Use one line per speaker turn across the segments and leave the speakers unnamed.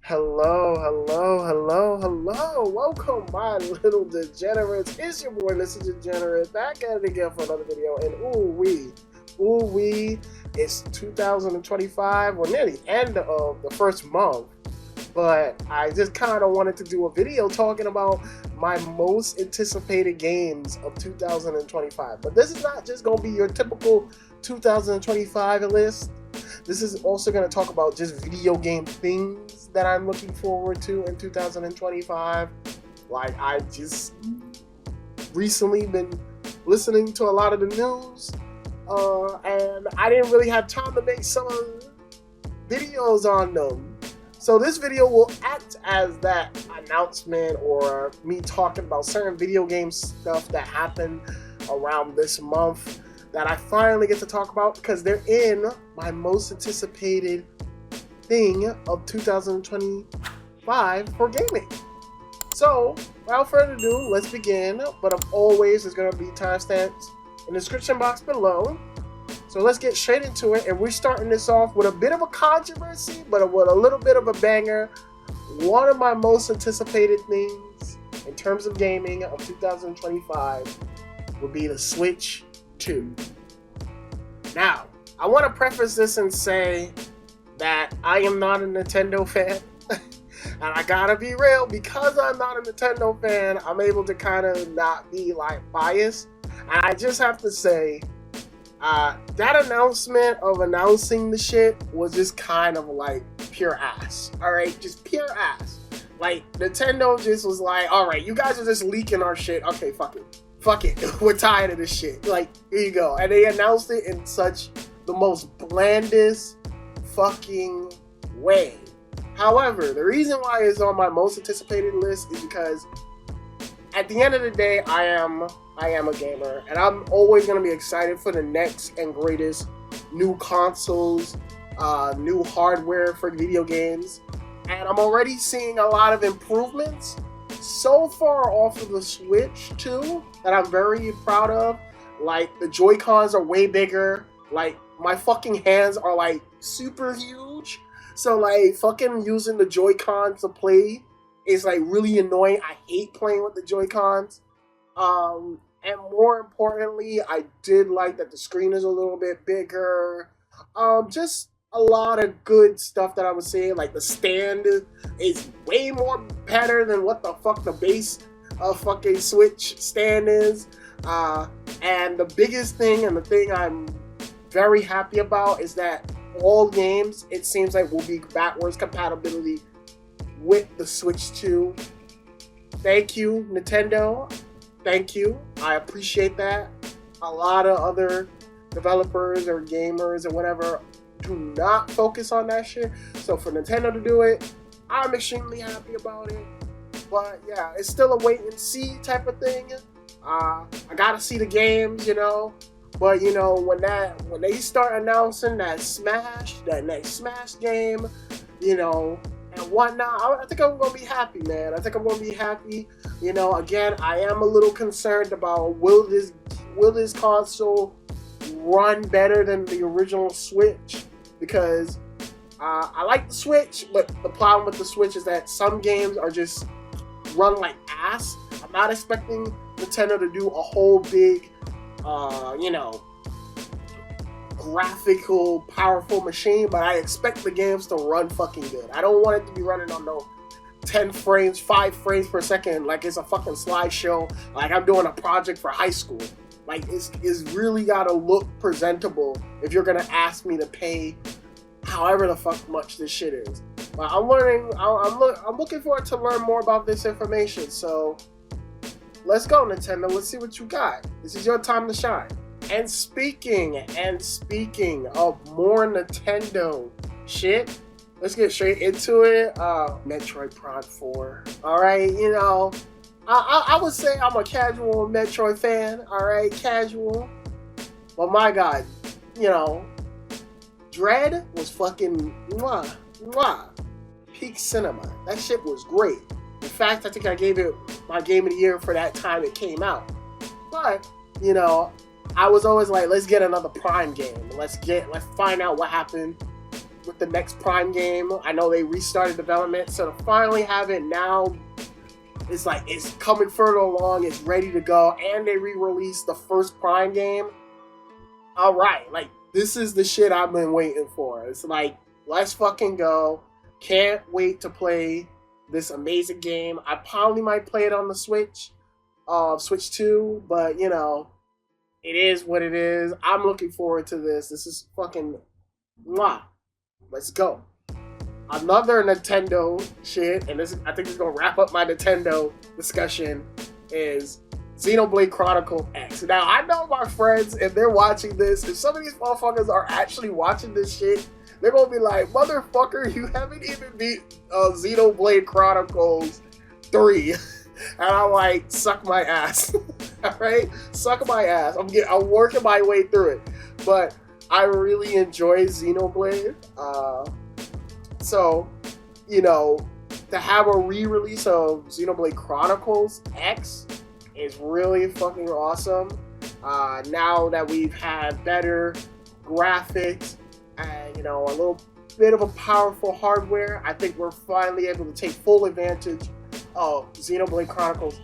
Hello. Welcome, my little degenerates. It's your boy, Mr. Degenerate, back at it again for another video. And it's 2025. We're near the end of the first month, but I just kind of wanted to do a video talking about my most anticipated games of 2025. But this is not just going to be your typical 2025 list. This is also going to talk about just video game things that I'm looking forward to in 2025. Like, I just recently been listening to a lot of the news, and I didn't really have time to make some videos on them. So this video will act as that announcement or me talking about certain video game stuff that happened around this month that I finally get to talk about because they're in my most anticipated thing of 2025 for gaming. So, without further ado, let's begin. But as always, there's going to be timestamps in the description box below. So let's get straight into it. And we're starting this off with a bit of a controversy, but with a little bit of a banger. One of my most anticipated things in terms of gaming of 2025 would be the Switch 2. Now, I want to preface this and say that I am not a Nintendo fan. And I gotta be real, because I'm not a Nintendo fan, I'm able to kind of not be like biased. And I just have to say, that announcement of announcing the shit was just kind of like pure ass. Alright, just pure ass. Like, Nintendo just was like, alright, you guys are just leaking our shit. Okay, fuck it. We're tired of this shit. Like, here you go. And they announced it in such the most blandest fucking way. However, the reason why it's on my most anticipated list is because at the end of the day, I am a gamer, and I'm always going to be excited for the next and greatest new consoles, new hardware for video games. And I'm already seeing a lot of improvements so far off of the Switch 2 that I'm very proud of. Like, the Joy-Cons are way bigger. Like, my fucking hands are like super huge. So like fucking using the Joy-Cons to play is like really annoying. I hate playing with the Joy-Cons. And more importantly, I did like that the screen is a little bit bigger. Just a lot of good stuff that I was saying. Like, the stand is way more better than what the fuck the base of fucking Switch stand is. And the biggest thing, and the thing I'm very happy about, is that all games, it seems like, will be backwards compatibility with the Switch 2. Thank you, Nintendo. Thank you. I appreciate that. A lot of other developers or gamers or whatever do not focus on that shit. So for Nintendo to do it, I'm extremely happy about it. But yeah, it's still a wait and see type of thing. I gotta see the games, you know. But you know, when they start announcing that next Smash game, you know, and whatnot, I think I'm gonna be happy, man. I think I'm gonna be happy. You know, again, I am a little concerned about will this console run better than the original Switch, because I like the Switch, but the problem with the Switch is that some games are just run like ass. I'm not expecting Nintendo to do a whole big you know, graphical, powerful machine, but I expect the games to run fucking good. I don't want it to be running on no 10 frames, 5 frames per second like it's a fucking slideshow, like I'm doing a project for high school. Like, it's really gotta look presentable if you're gonna ask me to pay however the fuck much this shit is. But I'm looking forward to learn more about this information, so let's go, Nintendo. Let's see what you got. This is your time to shine. And speaking of more Nintendo shit, let's get straight into it. Metroid Prime 4. Alright, you know, I would say I'm a casual Metroid fan. Alright, casual. But my god, you know, Dread was fucking peak cinema. That shit was great. In fact, I think I gave it my game of the year for that time it came out. But, you know, I was always like, let's get another Prime game. Let's find out what happened with the next Prime game. I know they restarted development, so to finally have it now, it's like it's coming further along, it's ready to go, and they re-released the first Prime game. All right, like this is the shit I've been waiting for. It's like, let's fucking go. Can't wait to play this amazing game. I probably might play it on the Switch, Switch 2, but you know, it is what it is. I'm looking forward to this. This is fucking mwah. Let's go. Another Nintendo shit, and this I think this is gonna wrap up my Nintendo discussion, is Xenoblade Chronicles X. Now I know my friends, if they're watching this, if some of these motherfuckers are actually watching this shit, they're gonna be like, motherfucker, you haven't even beat Xenoblade Chronicles 3. And I'm like, suck my ass. Alright? Suck my ass. I'm working my way through it. But I really enjoy Xenoblade. So, you know, to have a re-release of Xenoblade Chronicles X is really fucking awesome. Now that we've had better graphics and, you know, a little bit of a powerful hardware, I think we're finally able to take full advantage of Xenoblade Chronicles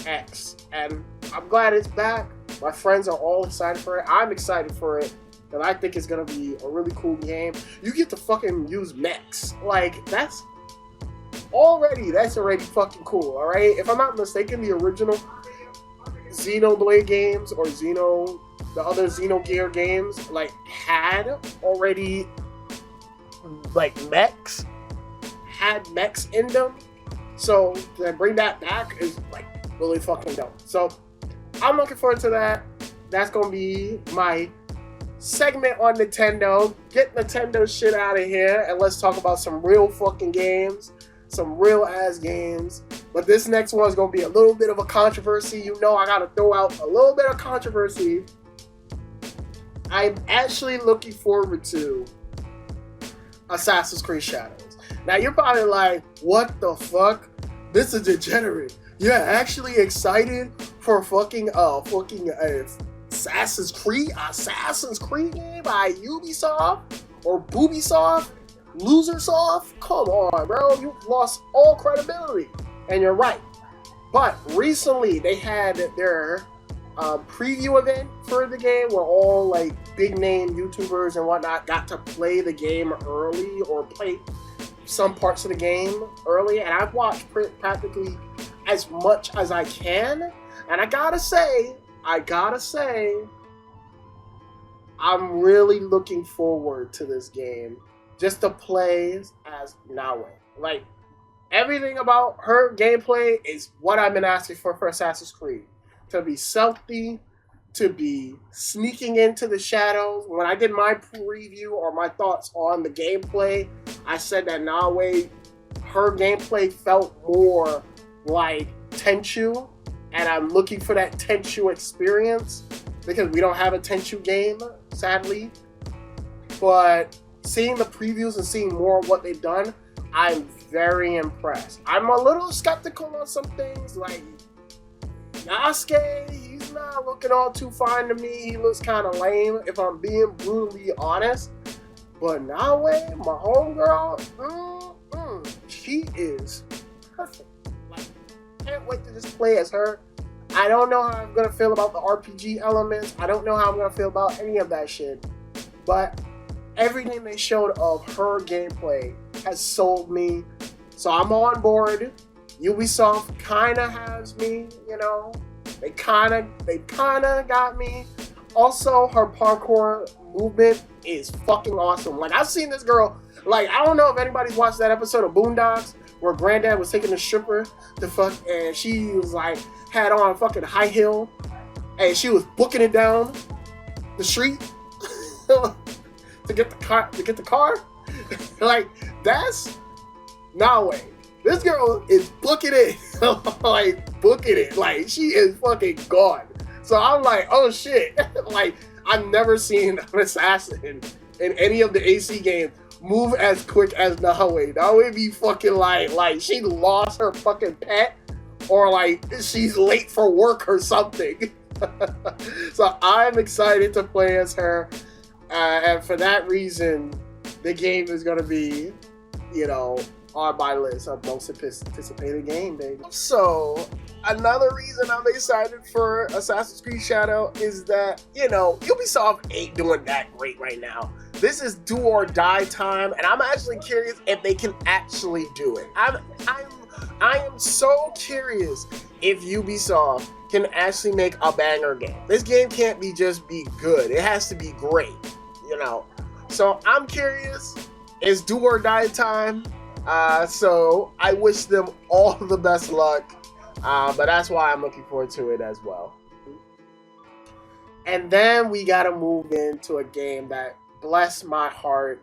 X. And I'm glad it's back. My friends are all excited for it. I'm excited for it. And I think it's gonna be a really cool game. You get to fucking use mechs. Like, that's already fucking cool, alright? If I'm not mistaken, the original Xenoblade games or the other Xenogear games, like, had already, like, mechs. Had mechs in them. So, to bring that back is, like, really fucking dope. So, I'm looking forward to that. That's gonna be my segment on Nintendo. Get Nintendo shit out of here and let's talk about some real fucking games, some real ass games. But this next one is going to be a little bit of a controversy. You know, I got to throw out a little bit of controversy. I'm actually looking forward to Assassin's Creed Shadows. Now you're probably like, what the fuck? This is degenerate. You're actually excited for fucking Assassin's Creed game by Ubisoft or Boobisoft, Losersoft? Come on, bro. You've lost all credibility. And you're right. But recently they had their preview event for the game where all like big name YouTubers and whatnot got to play the game early or play some parts of the game early. And I've watched practically as much as I can. And I gotta say, I'm really looking forward to this game just to play as Naue. Like, everything about her gameplay is what I've been asking for Assassin's Creed. To be stealthy, to be sneaking into the shadows. When I did my preview or my thoughts on the gameplay, I said that Naue, her gameplay felt more like Tenchu, and I'm looking for that Tenchu experience because we don't have a Tenchu game, sadly. But seeing the previews and seeing more of what they've done, I'm very impressed. I'm a little skeptical on some things, like Yasuke, he's not looking all too fine to me. He looks kind of lame, if I'm being brutally honest. But Naue, my homegirl, she is perfect. Like, can't wait to just play as her. I don't know how I'm gonna feel about the RPG elements. I don't know how I'm gonna feel about any of that shit. But everything they showed of her gameplay has sold me. So I'm on board. Ubisoft kinda has me, you know. They kinda got me. Also, her parkour movement is fucking awesome. Like, I've seen this girl, like, I don't know if anybody's watched that episode of Boondocks where Granddad was taking a stripper to fuck, and she was like, had on a fucking high heel, and she was booking it down the street to get the car. Like, that's Naue. This girl is booking it. Like, booking it. Like, she is fucking gone. So I'm like, oh shit. Like, I've never seen an assassin in any of the AC games move as quick as Naue. Naue be fucking like she lost her fucking pet, or like she's late for work or something. So I'm excited to play as her. And for that reason, the game is gonna be, on my list of most anticipated game, baby. So, another reason I'm excited for Assassin's Creed Shadow is that, Ubisoft ain't doing that great right now. This is do or die time, and I'm actually curious if they can actually do it. I am so curious if Ubisoft can actually make a banger game. This game can't just be good. It has to be great, So I'm curious. It's do or die time. So I wish them all the best luck. But that's why I'm looking forward to it as well. And then we gotta move into a game that, bless my heart,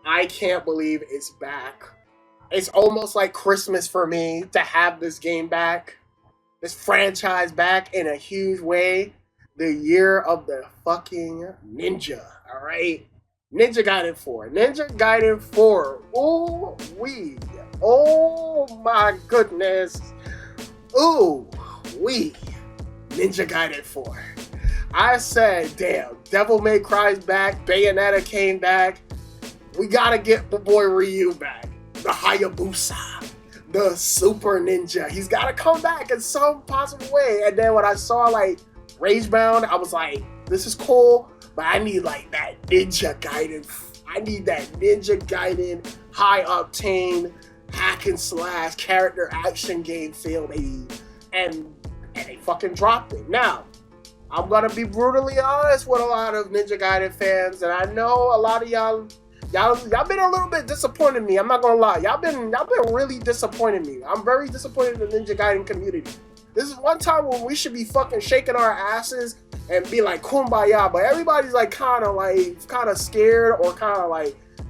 I can't believe it's back. It's almost like Christmas for me to have this game back. This franchise back in a huge way. The year of the fucking ninja, alright? Ninja Gaiden 4. Ninja Gaiden 4. Ooh, wee. Oh my goodness. Ooh, wee. Ninja Gaiden 4. I said, damn, Devil May Cry's back. Bayonetta came back. We gotta get the boy Ryu back. The Hayabusa. The Super Ninja. He's gotta come back in some possible way. And then when I saw, Ragebound, I was like, this is cool. But I need that Ninja Gaiden. I need that Ninja Gaiden high octane hack and slash character action game feel, baby. And they fucking dropped it. Now, I'm gonna be brutally honest with a lot of Ninja Gaiden fans, and I know a lot of y'all been a little bit disappointed in me. I'm not gonna lie. Y'all been really disappointed in me. I'm very disappointed in the Ninja Gaiden community. This is one time when we should be fucking shaking our asses and be like kumbaya, but everybody's kind of scared or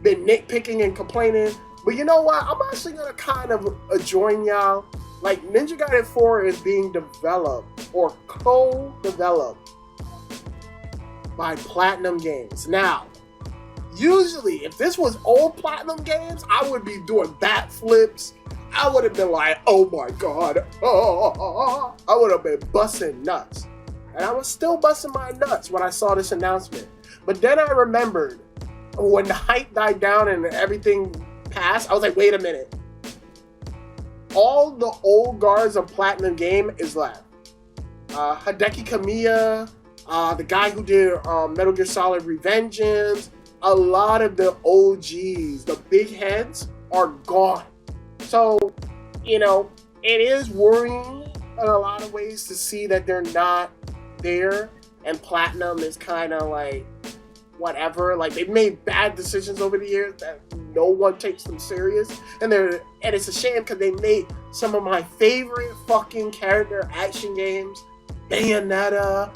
been nitpicking and complaining. But you know what? I'm actually gonna kind of join y'all. Ninja Gaiden 4 is being developed or co-developed by Platinum Games. Now, usually, if this was old Platinum Games, I would be doing backflips. I would have been like, oh my god. I would have been busting nuts. And I was still busting my nuts when I saw this announcement. But then I remembered when the hype died down and everything passed, I was like, wait a minute. All the old guards of Platinum Game is left. Hideki Kamiya, the guy who did Metal Gear Solid Revengeance, a lot of the OGs, the big heads, are gone. So, it is worrying in a lot of ways to see that they're not there, and Platinum is kind of whatever. They've made bad decisions over the years that no one takes them serious, and it's a shame because they made some of my favorite fucking character action games. Bayonetta,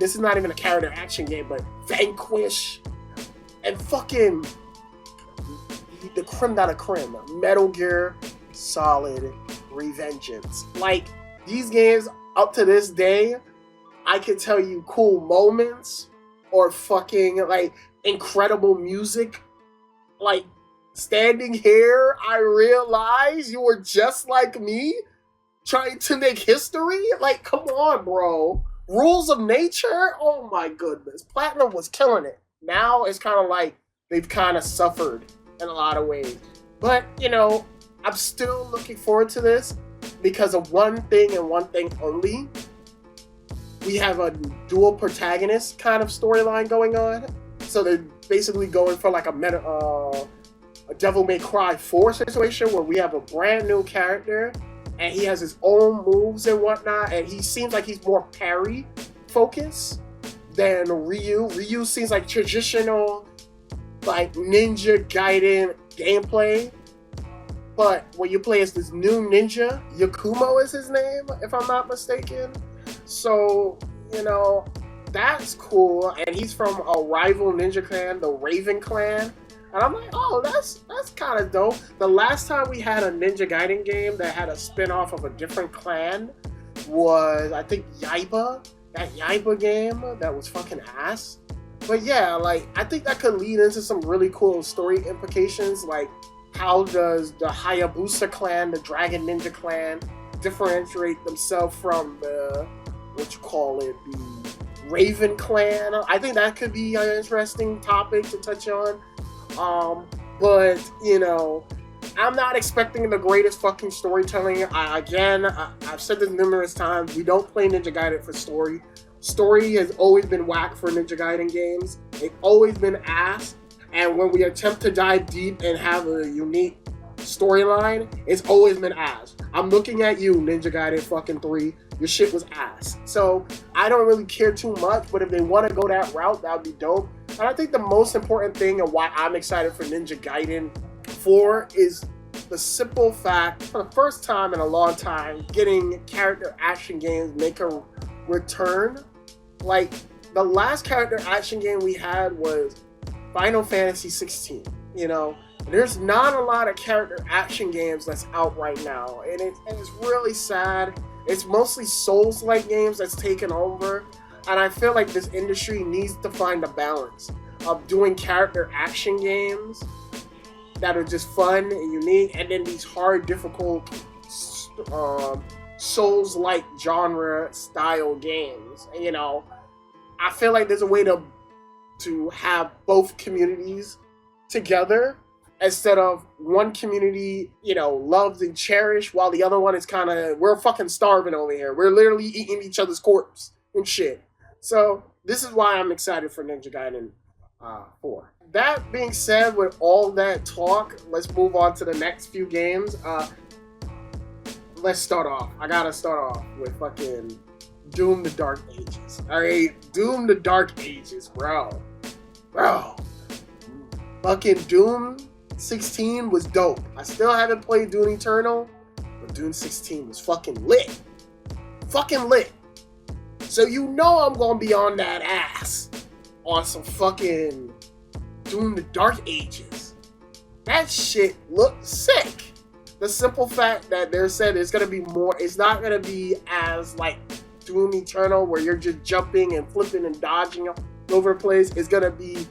this is not even a character action game, but Vanquish, and fucking the creme de la creme, Metal Gear Solid Revengeance. These games, up to this day, I can tell you cool moments or fucking incredible music. Standing here, I realize you were just like me, trying to make history. Come on, bro. Rules of Nature? Oh my goodness. Platinum was killing it. Now it's kind of they've kind of suffered in a lot of ways. But, I'm still looking forward to this because of one thing and one thing only. We have a dual protagonist kind of storyline going on. So they're basically going for a Devil May Cry 4 situation where we have a brand new character and he has his own moves and whatnot, and he seems like he's more parry focused than Ryu. Ryu seems like traditional Ninja Gaiden gameplay. But when you play as this new ninja, Yakumo is his name, if I'm not mistaken. So, that's cool. And he's from a rival ninja clan, the Raven Clan. And I'm like, oh, that's kind of dope. The last time we had a Ninja Gaiden game that had a spin-off of a different clan was, I think, Yaiba. That Yaiba game that was fucking ass. But yeah, I think that could lead into some really cool story implications. How does the Hayabusa clan, the Dragon Ninja clan, differentiate themselves from the Raven clan? I think that could be an interesting topic to touch on. But you know, I'm not expecting the greatest fucking storytelling. I've said this numerous times. We don't play Ninja Gaiden for story. Story has always been whack for Ninja Gaiden games. They've always been ass. And when we attempt to dive deep and have a unique storyline, it's always been ass. I'm looking at you, Ninja Gaiden fucking 3. Your shit was ass. So I don't really care too much, but if they want to go that route, that would be dope. And I think the most important thing and why I'm excited for Ninja Gaiden 4 is the simple fact, for the first time in a long time, getting character action games make a return. Like, the last character action game we had was Final Fantasy 16, you know? There's not a lot of character action games that's out right now, and it's really sad. It's mostly Souls-like games that's taken over, and I feel like this industry needs to find a balance of doing character action games that are just fun and unique, and then these hard, difficult Souls-like genre style games. You know, I feel like there's a way to have both communities together instead of one community, you know, loves and cherished while the other one is kind of, we're fucking starving over here. We're literally eating each other's corpse and shit. So this is why I'm excited for Ninja Gaiden 4. That being said, with all that talk, let's move on to the next few games. Let's start off. I gotta start off with fucking Doom the Dark Ages. Alright, Doom the Dark Ages, bro. Fucking Doom 16 was dope. I still haven't played Doom Eternal, but Doom 16 was fucking lit. Fucking lit. So you know I'm gonna be on that ass on some fucking Doom the Dark Ages. That shit looked sick. The simple fact that they said it's gonna be more, it's not gonna be as like Doom Eternal where you're just jumping and flipping and dodging over the place. It's gonna be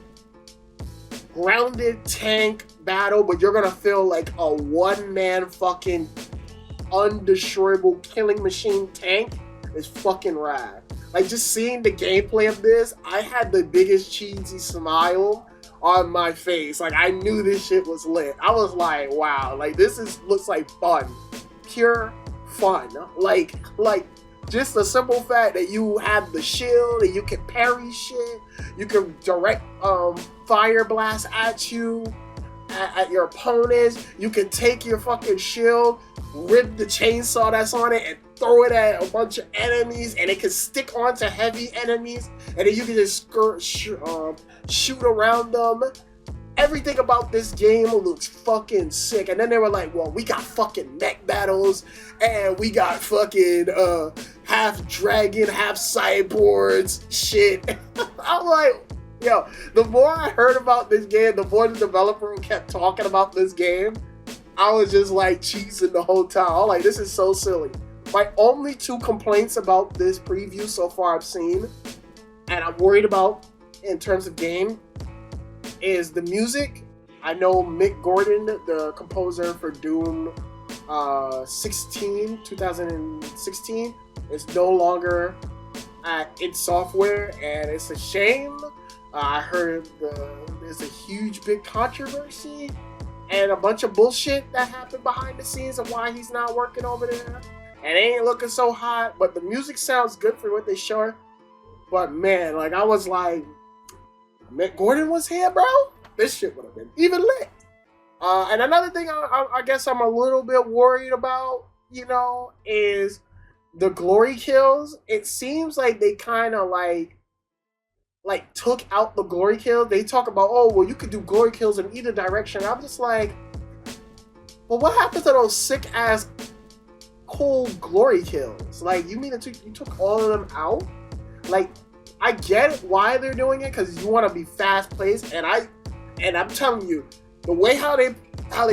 grounded tank battle, but you're gonna feel like a one-man fucking undestroyable killing machine tank is fucking rad. Like, just seeing the gameplay of this, I had the biggest cheesy smile on my face. Like, I knew this shit was lit. I was like, wow, like looks like fun. Pure fun. Like just the simple fact that you have the shield and you can parry shit, you can direct fire blast at you, at your opponents, you can take your fucking shield, rip the chainsaw that's on it and throw it at a bunch of enemies, and it can stick onto heavy enemies, and then you can just shoot around them. Everything about this game looks fucking sick. And then they were like, well, we got fucking mech battles, and we got fucking half dragon, half cyborgs shit. I'm like, yo, the more I heard about this game, the more the developer kept talking about this game, I was just like cheesing the whole time. I'm like, this is so silly. My only 2 complaints about this preview so far I've seen, and I'm worried about in terms of game, is the music. I know Mick Gordon, the composer for Doom 2016, is no longer at id Software, and it's a shame. I heard there's a huge big controversy and a bunch of bullshit that happened behind the scenes of why he's not working over there. And it ain't looking so hot, but the music sounds good for what they show. But man, like, I was like, Mick Gordon was here, bro? This shit would have been even lit. And another thing I guess I'm a little bit worried about, you know, is the glory kills. It seems like they kind of like took out the glory kills. They talk about, oh, well, you could do glory kills in either direction. I'm just like, well, what happened to those sick ass cool glory kills? Like, you mean that you took all of them out? Like, I get why they're doing it, because you want to be fast paced, and I'm telling you, the way how they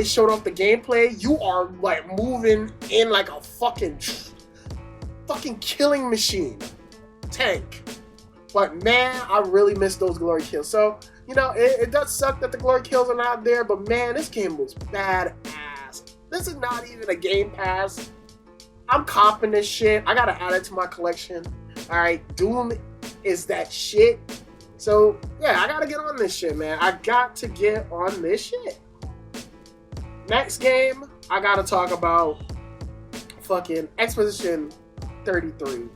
showed off the gameplay, you are like moving in like a fucking killing machine tank. But man, I really miss those glory kills. So, you know, it does suck that the glory kills are not there, but man, this game was badass. This is not even a Game Pass. I'm copping this shit. I gotta add it to my collection. Alright, Doom is that shit. So yeah, I gotta get on this shit, man. I got to get on this shit. Next game, I gotta talk about fucking Exposition 33.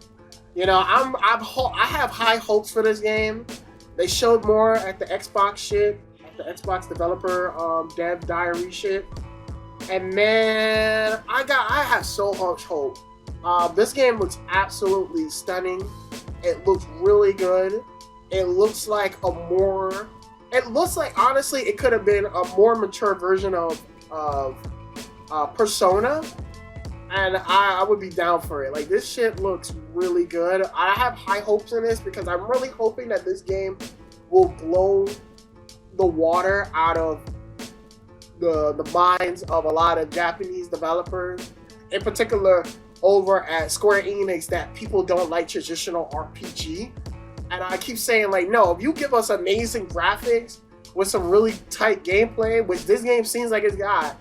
You know, I have high hopes for this game. They showed more at the Xbox shit, at the Xbox developer dev diary shit, and man, I have so much hope. This game looks absolutely stunning. It looks really good. It looks like honestly, it could have been a more mature version of Persona. And I would be down for it. Like, this shit looks really good. I have high hopes in this because I'm really hoping that this game will blow the water out of the minds of a lot of Japanese developers, in particular over at Square Enix, that people don't like traditional RPG. And I keep saying, like, no, if you give us amazing graphics with some really tight gameplay, which this game seems like it's got,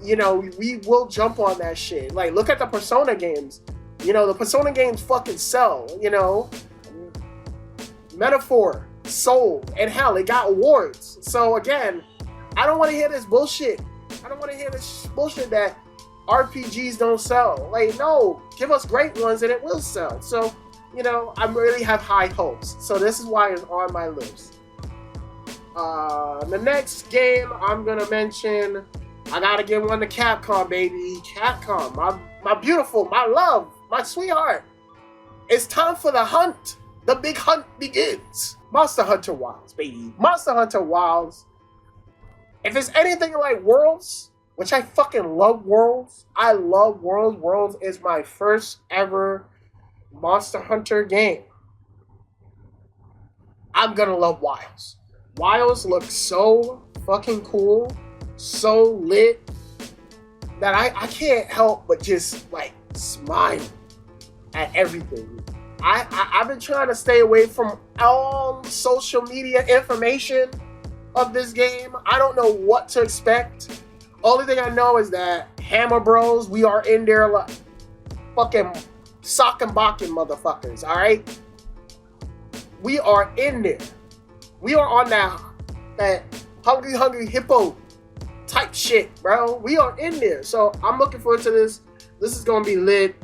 you know, we will jump on that shit. Like, look at the Persona games. You know, the Persona games fucking sell, you know. Metaphor sold, and hell, it got awards. So again, I don't want to hear this bullshit. I don't want to hear this bullshit that RPGs don't sell. Like, no, give us great ones and it will sell. So, you know, I really have high hopes. So this is why it's on my list. The next game I'm gonna mention, I gotta give one to Capcom, baby. Capcom, my beautiful, my love, my sweetheart. It's time for the hunt. The big hunt begins. Monster Hunter Wilds, baby. Monster Hunter Wilds. If it's anything like Worlds, which I fucking love Worlds. I love Worlds. Worlds is my first ever Monster Hunter game. I'm gonna love Wilds. Wilds looks so fucking cool, so lit, that I can't help but just like smile at everything. I've been trying to stay away from all social media information of this game. I don't know what to expect. Only thing I know is that Hammer Bros, we are in there like fucking sock and bocking motherfuckers, alright? We are in there. We are on that hungry hippo type shit, bro. We are in there. So I'm looking forward to this. This is gonna be lit.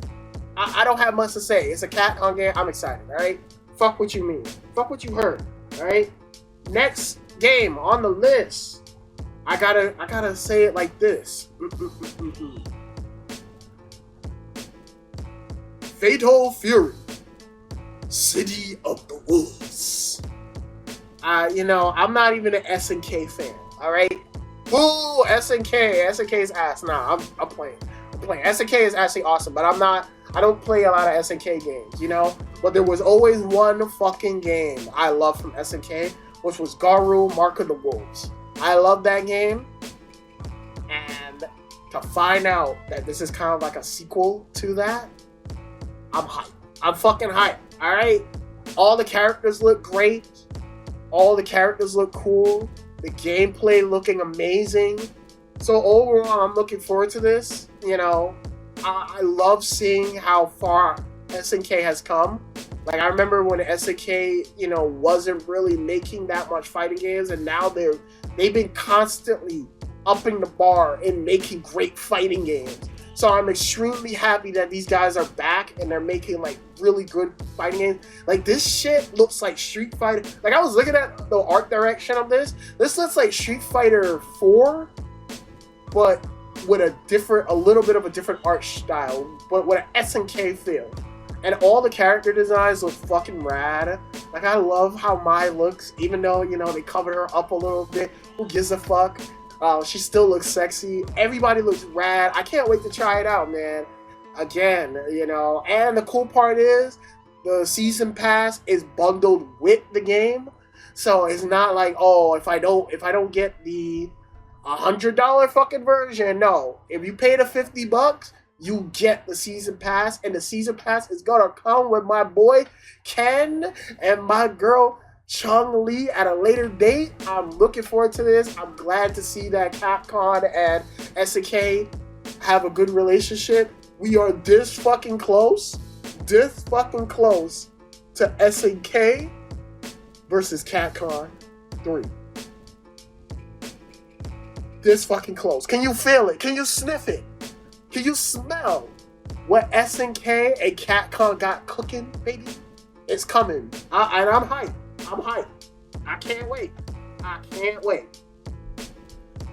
I don't have much to say. It's a Capcom game. I'm excited, alright? Fuck what you mean. Fuck what you heard, alright? Next game on the list. I gotta say it like this. Fatal Fury. City of the Wolves. You know, I'm not even an SNK fan, alright? Ooh, SNK. SNK's ass. Nah, I'm playing. SNK is actually awesome, but I don't play a lot of SNK games, you know? But there was always one fucking game I love from SNK, which was Garou, Mark of the Wolves. I love that game. And to find out that this is kind of like a sequel to that, I'm hyped. I'm fucking hyped, alright? All the characters look great. All the characters look cool. The gameplay looking amazing. So overall, I'm looking forward to this. You know, I love seeing how far SNK has come. Like, I remember when SNK, you know, wasn't really making that much fighting games, and now they've been constantly upping the bar and making great fighting games. So I'm extremely happy that these guys are back and they're making like really good fighting games. Like, this shit looks like Street Fighter. Like, I was looking at the art direction of this. This looks like Street Fighter 4, but with a little bit of a different art style, but with an SNK feel. And all the character designs look fucking rad. Like, I love how Mai looks, even though, you know, they covered her up a little bit. Who gives a fuck? She still looks sexy. Everybody looks rad. I can't wait to try it out, man. Again, you know, and the cool part is the season pass is bundled with the game. So it's not like, oh, if I don't get the $100 fucking version, no. If you pay the $50, you get the season pass, and the season pass is gonna come with my boy Ken and my girl Chun-Li at a later date. I'm looking forward to this. I'm glad to see that Capcom and SNK have a good relationship. We are this fucking close to SNK versus Capcom 3. This fucking close. Can you feel it? Can you sniff it? Can you smell what SNK and Capcom got cooking, baby? It's coming. And I'm hyped. I'm hyped. I can't wait. I can't wait.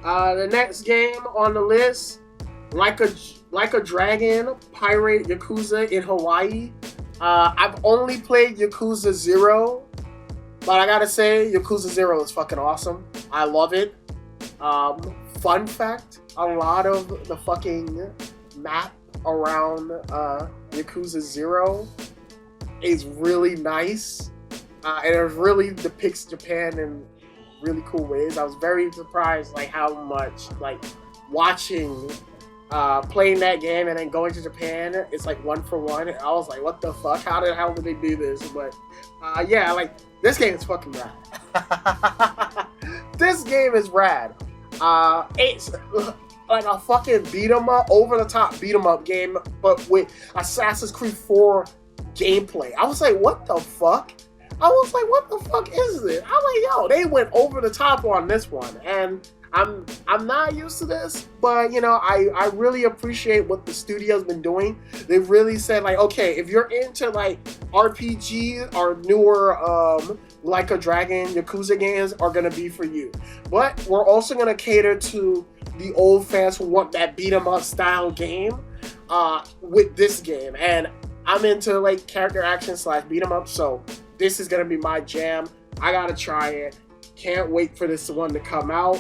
The next game on the list, like a Dragon, Pirate Yakuza in Hawaii. I've only played Yakuza 0, but I gotta say, Yakuza 0 is fucking awesome. I love it. Fun fact, a lot of the fucking map around Yakuza 0 is really nice. And it really depicts Japan in really cool ways. I was very surprised, like, how much, like, watching, playing that game and then going to Japan, it's like 1-for-1. And I was like, what the fuck? How did they do this? But, yeah, like, this game is fucking rad. This game is rad. It's like a fucking over-the-top beat-em-up game, but with Assassin's Creed 4 gameplay. I was like, what the fuck? I was like, what the fuck is this? I'm like, yo, they went over the top on this one. And I'm not used to this, but, you know, I really appreciate what the studio's been doing. They really said, like, okay, if you're into, like, RPGs or newer, like a Dragon, Yakuza games are going to be for you. But we're also going to cater to the old fans who want that beat-em-up style game with this game. And I'm into, like, character action / beat-em-up, so this is going to be my jam. I got to try it. Can't wait for this one to come out.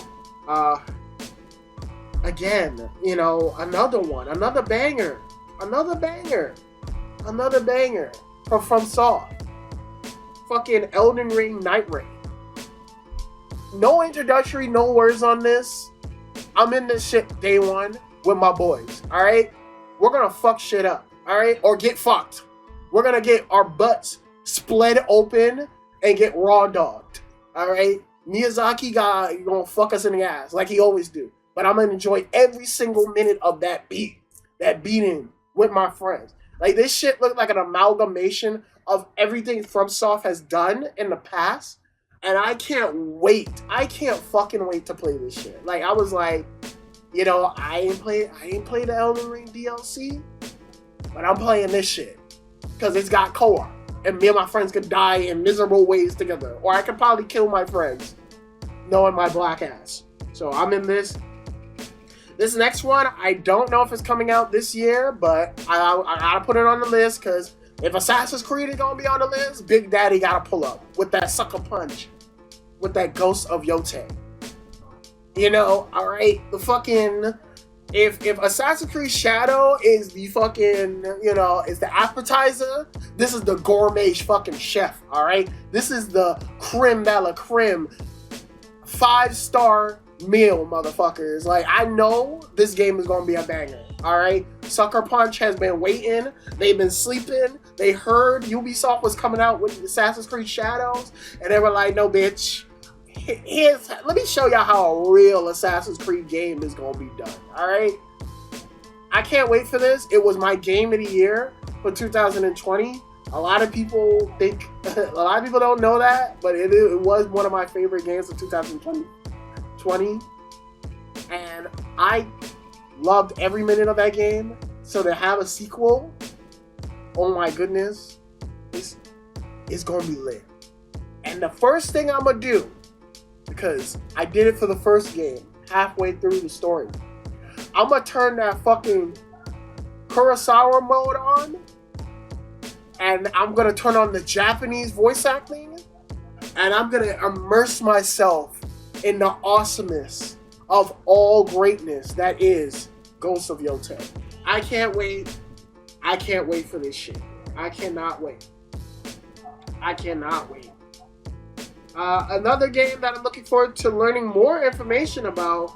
Again, you know, another one. Another banger from FromSoft. Fucking Elden Ring nightraid. No introductory, no words on this. I'm in this shit day one with my boys, alright? We're gonna fuck shit up, alright? Or get fucked. We're gonna get our butts split open and get raw dogged, alright? Miyazaki gonna fuck us in the ass like he always do. But I'm gonna enjoy every single minute of that beating with my friends. Like, this shit looked like an amalgamation of everything FromSoft has done in the past. And I can't wait. I can't fucking wait to play this shit. Like, I was like, you know, I ain't play the Elden Ring DLC, but I'm playing this shit. Because it's got co-op. And me and my friends could die in miserable ways together. Or I could probably kill my friends, knowing my black ass. So I'm in this. This next one, I don't know if it's coming out this year, but I gotta put it on the list, because if Assassin's Creed is gonna be on the list, Big Daddy gotta pull up with that sucker punch, with that Ghost of Yoti. You know, alright, the fucking, if Assassin's Creed Shadow is the fucking, you know, is the appetizer, this is the gourmet fucking chef, alright? This is the creme de la creme, 5-star meal, motherfuckers. Like, I know this game is gonna be a banger, alright? Sucker Punch has been waiting. They've been sleeping. They heard Ubisoft was coming out with Assassin's Creed Shadows, and they were like, no, bitch. Let me show y'all how a real Assassin's Creed game is gonna be done, alright? I can't wait for this. It was my game of the year for 2020. A lot of people don't know that, but it was one of my favorite games of 2020. And I loved every minute of that game. So to have a sequel, oh my goodness, it's gonna be lit. And the first thing I'm gonna do, because I did it for the first game, halfway through the story, I'm gonna turn that fucking Kurosawa mode on, and I'm gonna turn on the Japanese voice acting, and I'm gonna immerse myself in the awesomeness of all greatness that is Ghost of Yoti. I can't wait. I can't wait for this shit. I cannot wait. Another game that I'm looking forward to learning more information about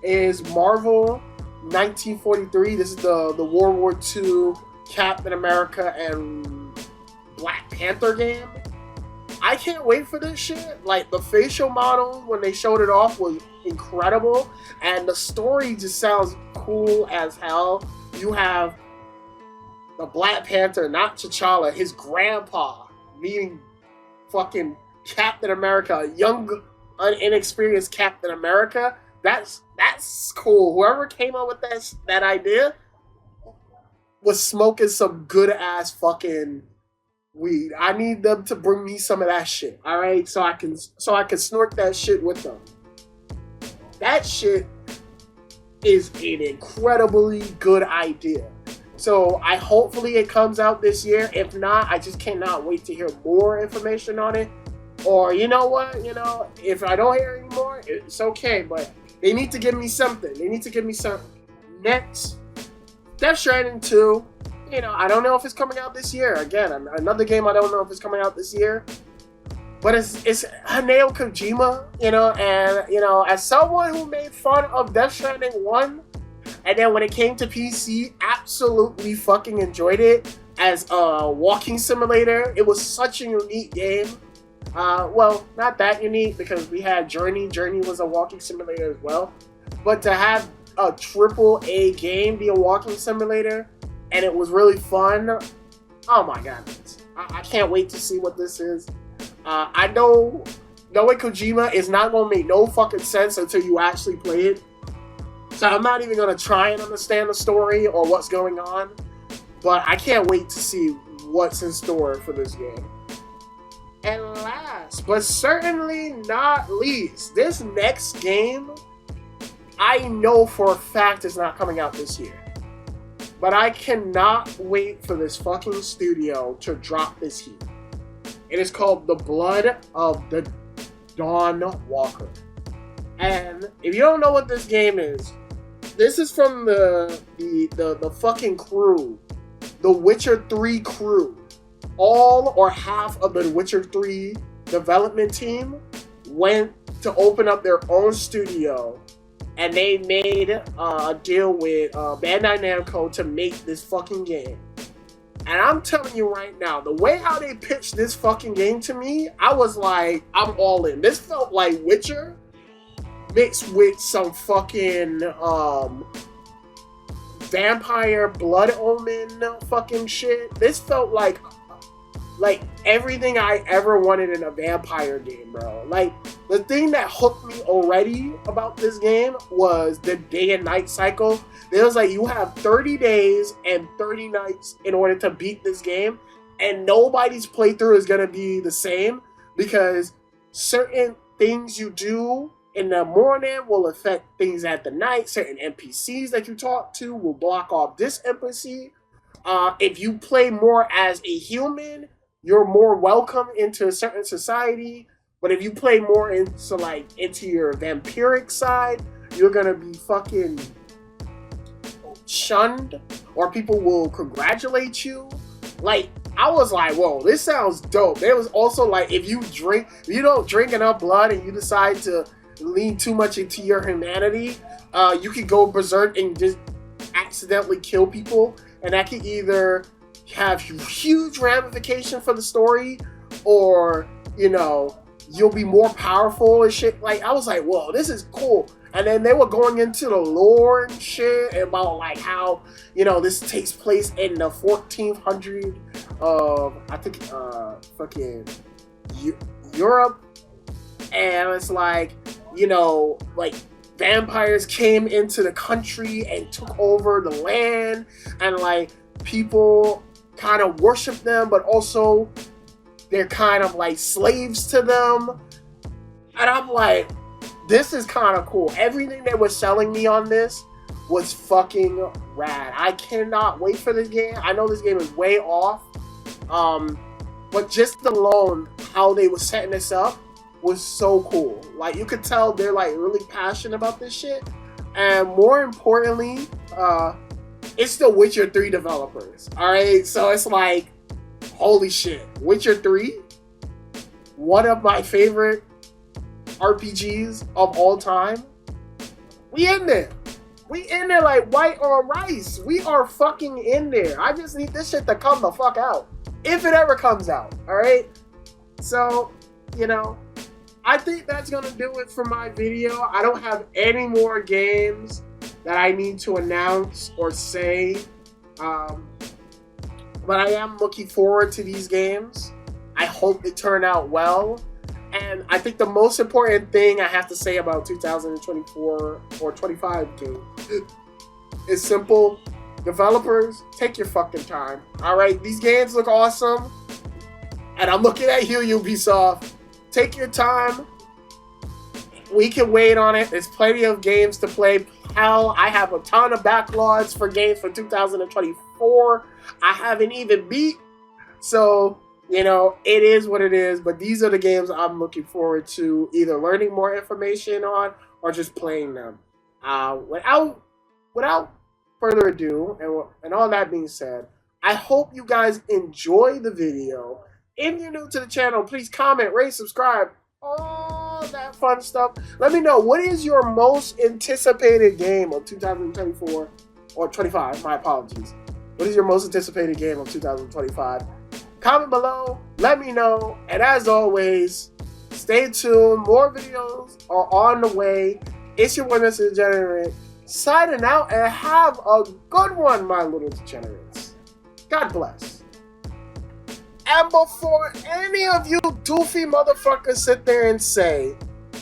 is Marvel 1943. This is the World War II Captain America and Black Panther game. I can't wait for this shit. Like, the facial models, when they showed it off, was incredible. And the story just sounds cool as hell. You have the Black Panther, not T'Challa, his grandpa, meeting fucking Captain America, a young, inexperienced Captain America. That's cool. Whoever came up with that idea was smoking some good ass fucking weed. I need them to bring me some of that shit. All right, so I can snort that shit with them. That shit is an incredibly good idea. So hopefully it comes out this year. If not, I just cannot wait to hear more information on it. Or you know what? If I don't hear anymore, it's okay. But they need to give me something. Next, Death Stranding 2. I don't know if it's coming out this year. Again, another game I don't know if it's coming out this year. But it's Hideo Kojima, and as someone who made fun of Death Stranding 1, and then when it came to PC, absolutely fucking enjoyed it as a walking simulator. It was such a unique game. Well, not that unique because we had Journey. Journey was a walking simulator as well. But to have a AAA game be a walking simulator, and it was really fun. Oh my god. I can't wait to see what this is. I know knowing Kojima is not going to make no fucking sense until you actually play it. So I'm not even going to try and understand the story or what's going on. But I can't wait to see what's in store for this game. And last, but certainly not least, this next game, I know for a fact is not coming out this year. But I cannot wait for this fucking studio to drop this heat. It is called The Blood of the Dawnwalker. And if you don't know what this game is, this is from the fucking crew, the Witcher 3 crew. All or half of the Witcher 3 development team went to open up their own studio, and they made a deal with Bandai Namco to make this fucking game. And I'm telling you right now, the way how they pitched this fucking game to me, I was like, I'm all in. This felt like Witcher mixed with some fucking vampire blood omen fucking shit. This felt like everything I ever wanted in a vampire game, bro. Like, the thing that hooked me already about this game was the day and night cycle. It was like, you have 30 days and 30 nights in order to beat this game, and nobody's playthrough is going to be the same, because certain things you do in the morning will affect things at the night. Certain NPCs that you talk to will block off this NPC. If you play more as a human, you're more welcome into a certain society. But if you play more into your vampiric side, you're gonna be fucking shunned, or people will congratulate you. Like, I was like, whoa, this sounds dope. There was also like, if you don't drink enough blood and you decide to lean too much into your humanity, you could go berserk and just accidentally kill people, and that could either have huge ramification for the story, or you'll be more powerful and shit. Like, I was like, whoa, this is cool. And then they were going into the lore and shit about like how this takes place in the 1400 I think fucking Europe, and it's like like vampires came into the country and took over the land, and like people kind of worship them, but also they're kind of like slaves to them. And I'm like, this is kind of cool. Everything they were selling me on this was fucking rad. I cannot wait for this game. I know this game is way off, but just alone how they were setting this up was so cool. Like, you could tell they're like really passionate about this shit. And more importantly, it's the Witcher 3 developers. Alright, so it's like, holy shit. Witcher 3, one of my favorite RPGs of all time. We in there. We in there like white on rice. We are fucking in there. I just need this shit to come the fuck out. If it ever comes out. Alright? So, I think that's going to do it for my video. I don't have any more games that I need to announce or say. But I am looking forward to these games. I hope they turn out well. And I think the most important thing I have to say about 2024 or 25 game is simple. Developers, take your fucking time. All right, these games look awesome, and I'm looking at you, Ubisoft. Take your time. We can wait on it. There's plenty of games to play. Hell, I have a ton of backlogs for games for 2024. I haven't even beat. So, you know, it is what it is. But these are the games I'm looking forward to either learning more information on or just playing them. Without further ado, and all that being said, I hope you guys enjoy the video. If you're new to the channel, please comment, rate, subscribe, all that fun stuff. Let me know, what is your most anticipated game of 2024 or 25? My apologies. What is your most anticipated game of 2025? Comment below, let me know, and as always, stay tuned. More videos are on the way. It's your boy, Mr. Degenerate, signing out, and have a good one, my little degenerates. God bless. And before any of you doofy motherfuckers sit there and say,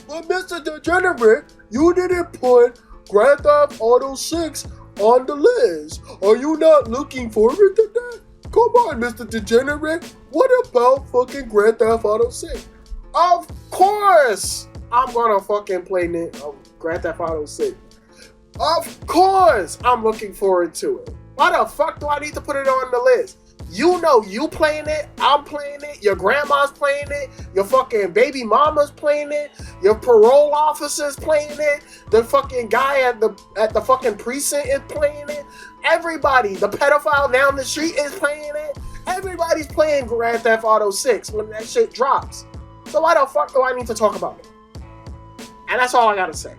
"But Mr. Degenerate, you didn't put Grand Theft Auto 6 on the list. Are you not looking forward to that? Come on, Mr. Degenerate. What about fucking Grand Theft Auto 6? Of course, I'm gonna fucking play Grand Theft Auto 6. Of course, I'm looking forward to it. Why the fuck do I need to put it on the list? You know you playing it, I'm playing it, your grandma's playing it, your fucking baby mama's playing it, your parole officer's playing it, the fucking guy at the fucking precinct is playing it, everybody, the pedophile down the street is playing it, everybody's playing Grand Theft Auto 6 when that shit drops. So why the fuck do I need to talk about it? And that's all I gotta say.